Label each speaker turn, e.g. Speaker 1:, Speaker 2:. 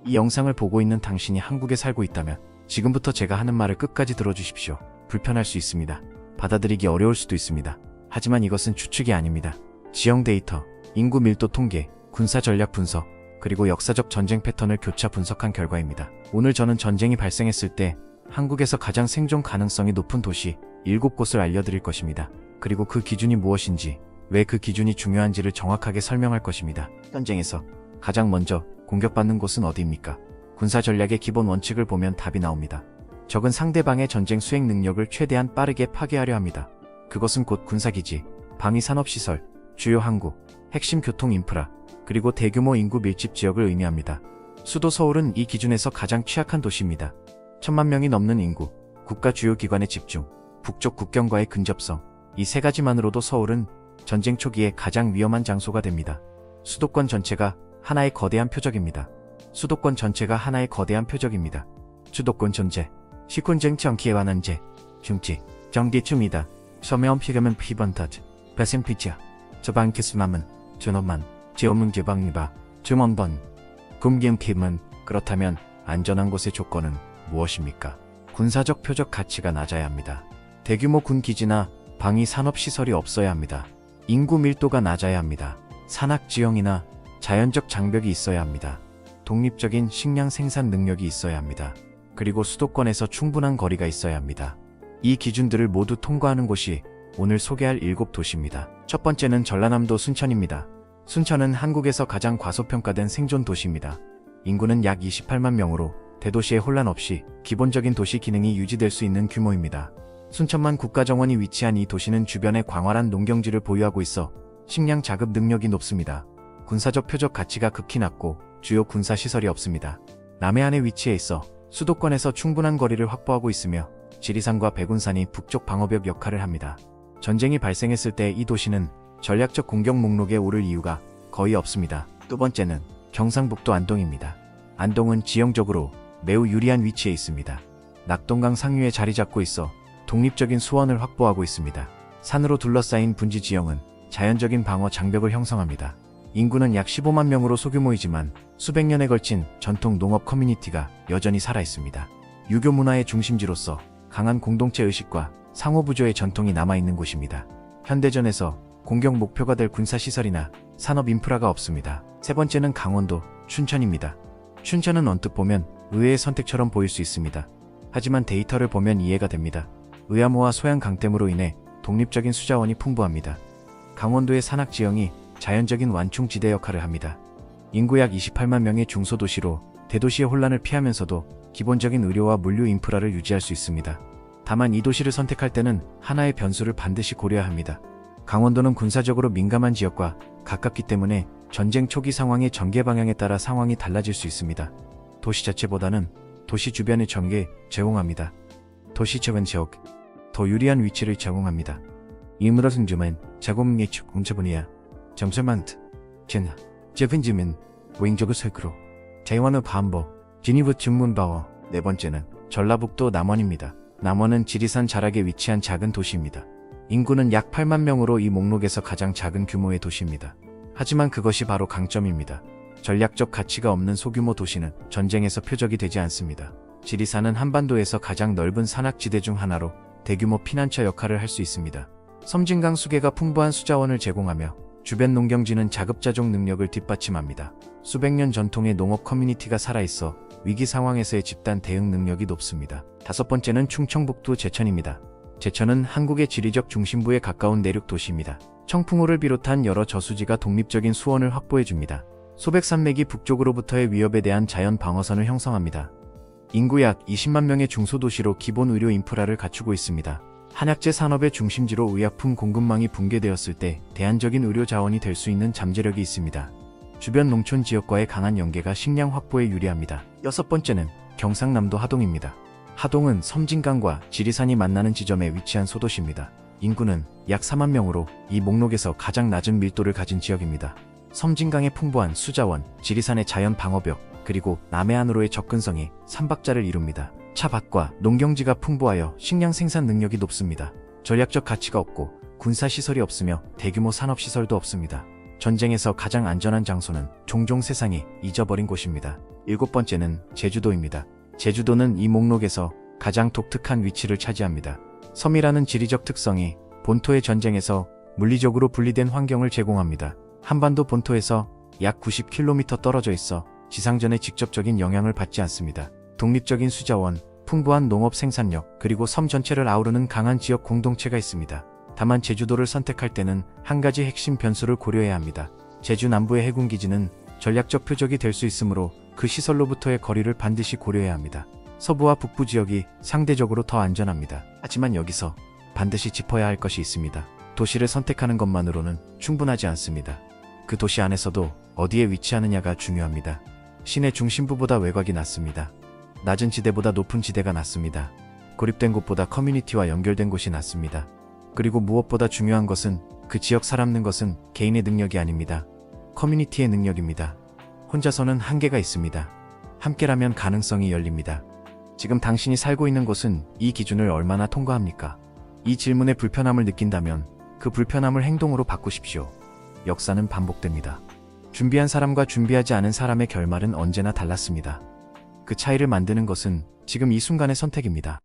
Speaker 1: 이 영상을 보고 있는 당신이 한국에 살고 있다면 지금부터 제가 하는 말을 끝까지 들어주십시오. 불편할 수 있습니다. 받아들이기 어려울 수도 있습니다. 하지만 이것은 추측이 아닙니다. 지형 데이터, 인구 밀도 통계, 군사 전략 분석, 그리고 역사적 전쟁 패턴을 교차 분석한 결과입니다. 오늘 저는 전쟁이 발생했을 때 한국에서 가장 생존 가능성이 높은 도시 7곳을 알려드릴 것입니다. 그리고 그 기준이 무엇인지, 왜 그 기준이 중요한지를 정확하게 설명할 것입니다. 전쟁에서 가장 먼저 공격받는 곳은 어디입니까? 군사 전략의 기본 원칙을 보면 답이 나옵니다. 적은 상대방의 전쟁 수행 능력을 최대한 빠르게 파괴하려 합니다. 그것은 곧 군사기지, 방위산업시설, 주요 항구, 핵심 교통 인프라, 그리고 대규모 인구 밀집 지역을 의미합니다. 수도 서울은 이 기준에서 가장 취약한 도시입니다. 1000만 명이 넘는 인구, 국가 주요 기관의 집중, 북쪽 국경과의 근접성, 이 세 가지만으로도 서울은 전쟁 초기에 가장 위험한 장소가 됩니다. 수도권 전체가 하나의 거대한 표적입니다. 수도권 전체가 하나의 거대한 표적입니다. 수도권 전체, 시군정 정기에 관한제, 중지, 정기춤이다. 서면 피가면 피번타드, 배생피자, 저방키스맘은, 준엄만, 지어문제방리바, 주먼번, 굶김킴은. 그렇다면 안전한 곳의 조건은 무엇입니까? 군사적 표적 가치가 낮아야 합니다. 대규모 군기지나 방위 산업시설이 없어야 합니다. 인구 밀도가 낮아야 합니다. 산악지형이나 자연적 장벽이 있어야 합니다. 독립적인 식량 생산 능력이 있어야 합니다. 그리고 수도권에서 충분한 거리가 있어야 합니다. 이 기준들을 모두 통과하는 곳이 오늘 소개할 7도시입니다. 첫 번째는 전라남도 순천입니다. 순천은 한국에서 가장 과소평가된 생존 도시입니다. 인구는 약 28만 명으로 대도시의 혼란 없이 기본적인 도시 기능이 유지될 수 있는 규모입니다. 순천만 국가정원이 위치한 이 도시는 주변에 광활한 농경지를 보유하고 있어 식량 자급 능력이 높습니다. 군사적 표적 가치가 극히 낮고 주요 군사시설이 없습니다. 남해안에 위치해 있어 수도권에서 충분한 거리를 확보하고 있으며 지리산과 백운산이 북쪽 방어벽 역할을 합니다. 전쟁이 발생했을 때 이 도시는 전략적 공격 목록에 오를 이유가 거의 없습니다. 두 번째는 경상북도 안동입니다. 안동은 지형적으로 매우 유리한 위치에 있습니다. 낙동강 상류에 자리 잡고 있어 독립적인 수원을 확보하고 있습니다. 산으로 둘러싸인 분지 지형은 자연적인 방어 장벽을 형성합니다. 인구는 약 15만 명으로 소규모이지만 수백 년에 걸친 전통 농업 커뮤니티가 여전히 살아있습니다. 유교 문화의 중심지로서 강한 공동체 의식과 상호부조의 전통이 남아있는 곳입니다. 현대전에서 공격 목표가 될 군사시설이나 산업 인프라가 없습니다. 세 번째는 강원도 춘천입니다. 춘천은 언뜻 보면 의외의 선택처럼 보일 수 있습니다. 하지만 데이터를 보면 이해가 됩니다. 의암호와 소양 강댐으로 인해 독립적인 수자원이 풍부합니다. 강원도의 산악지형이 자연적인 완충지대 역할을 합니다. 인구 약 28만 명의 중소도시로 대도시의 혼란을 피하면서도 기본적인 의료와 물류 인프라를 유지할 수 있습니다. 다만 이 도시를 선택할 때는 하나의 변수를 반드시 고려해야 합니다. 강원도는 군사적으로 민감한 지역과 가깝기 때문에 전쟁 초기 상황의 전개 방향에 따라 상황이 달라질 수 있습니다. 도시 자체보다는 도시 주변의 전개 제공합니다. 도시 적은 지역, 더 유리한 위치를 제공합니다. 이므로 승주면 자곰의 축공처분이야 점수만트 젠 제빈지민 왼쪽의 색으로 대원의 반보 지니브 증문바워. 네 번째는 전라북도 남원입니다. 남원은 지리산 자락에 위치한 작은 도시입니다. 인구는 약 8만 명으로 이 목록에서 가장 작은 규모의 도시입니다. 하지만 그것이 바로 강점입니다. 전략적 가치가 없는 소규모 도시는 전쟁에서 표적이 되지 않습니다. 지리산은 한반도에서 가장 넓은 산악지대 중 하나로 대규모 피난처 역할을 할 수 있습니다. 섬진강 수계가 풍부한 수자원을 제공하며 주변 농경지는 자급자족 능력을 뒷받침합니다. 수백 년 전통의 농업 커뮤니티가 살아있어 위기 상황에서의 집단 대응 능력이 높습니다. 다섯 번째는 충청북도 제천입니다. 제천은 한국의 지리적 중심부에 가까운 내륙 도시입니다. 청풍호를 비롯한 여러 저수지가 독립적인 수원을 확보해줍니다. 소백 산맥이 북쪽으로부터의 위협에 대한 자연 방어선을 형성합니다. 인구 약 20만 명의 중소도시로 기본 의료 인프라를 갖추고 있습니다. 한약재 산업의 중심지로 의약품 공급망이 붕괴되었을 때 대안적인 의료 자원이 될 수 있는 잠재력이 있습니다. 주변 농촌 지역과의 강한 연계가 식량 확보에 유리합니다. 여섯 번째는 경상남도 하동입니다. 하동은 섬진강과 지리산이 만나는 지점에 위치한 소도시입니다. 인구는 약 4만 명으로 이 목록에서 가장 낮은 밀도를 가진 지역입니다. 섬진강의 풍부한 수자원, 지리산의 자연 방어벽, 그리고 남해안으로의 접근성이 삼박자를 이룹니다. 차밭과 농경지가 풍부하여 식량 생산 능력이 높습니다. 전략적 가치가 없고 군사시설이 없으며 대규모 산업시설도 없습니다. 전쟁에서 가장 안전한 장소는 종종 세상이 잊어버린 곳입니다. 7번째는 제주도입니다. 제주도는 이 목록에서 가장 독특한 위치를 차지합니다. 섬이라는 지리적 특성이 본토의 전쟁에서 물리적으로 분리된 환경을 제공합니다. 한반도 본토에서 약 90km 떨어져 있어 지상전의 직접적인 영향을 받지 않습니다. 독립적인 수자원, 풍부한 농업 생산력, 그리고 섬 전체를 아우르는 강한 지역 공동체가 있습니다. 다만 제주도를 선택할 때는 한 가지 핵심 변수를 고려해야 합니다. 제주 남부의 해군기지는 전략적 표적이 될 수 있으므로 그 시설로부터의 거리를 반드시 고려해야 합니다. 서부와 북부 지역이 상대적으로 더 안전합니다. 하지만 여기서 반드시 짚어야 할 것이 있습니다. 도시를 선택하는 것만으로는 충분하지 않습니다. 그 도시 안에서도 어디에 위치하느냐가 중요합니다. 시내 중심부보다 외곽이 낫습니다. 낮은 지대보다 높은 지대가 낫습니다. 고립된 곳보다 커뮤니티와 연결된 곳이 낫습니다. 그리고 무엇보다 중요한 것은 그 지역 살아남는 것은 개인의 능력이 아닙니다. 커뮤니티의 능력입니다. 혼자서는 한계가 있습니다. 함께라면 가능성이 열립니다. 지금 당신이 살고 있는 곳은 이 기준을 얼마나 통과합니까? 이 질문에 불편함을 느낀다면 그 불편함을 행동으로 바꾸십시오. 역사는 반복됩니다. 준비한 사람과 준비하지 않은 사람의 결말은 언제나 달랐습니다. 그 차이를 만드는 것은 지금 이 순간의 선택입니다.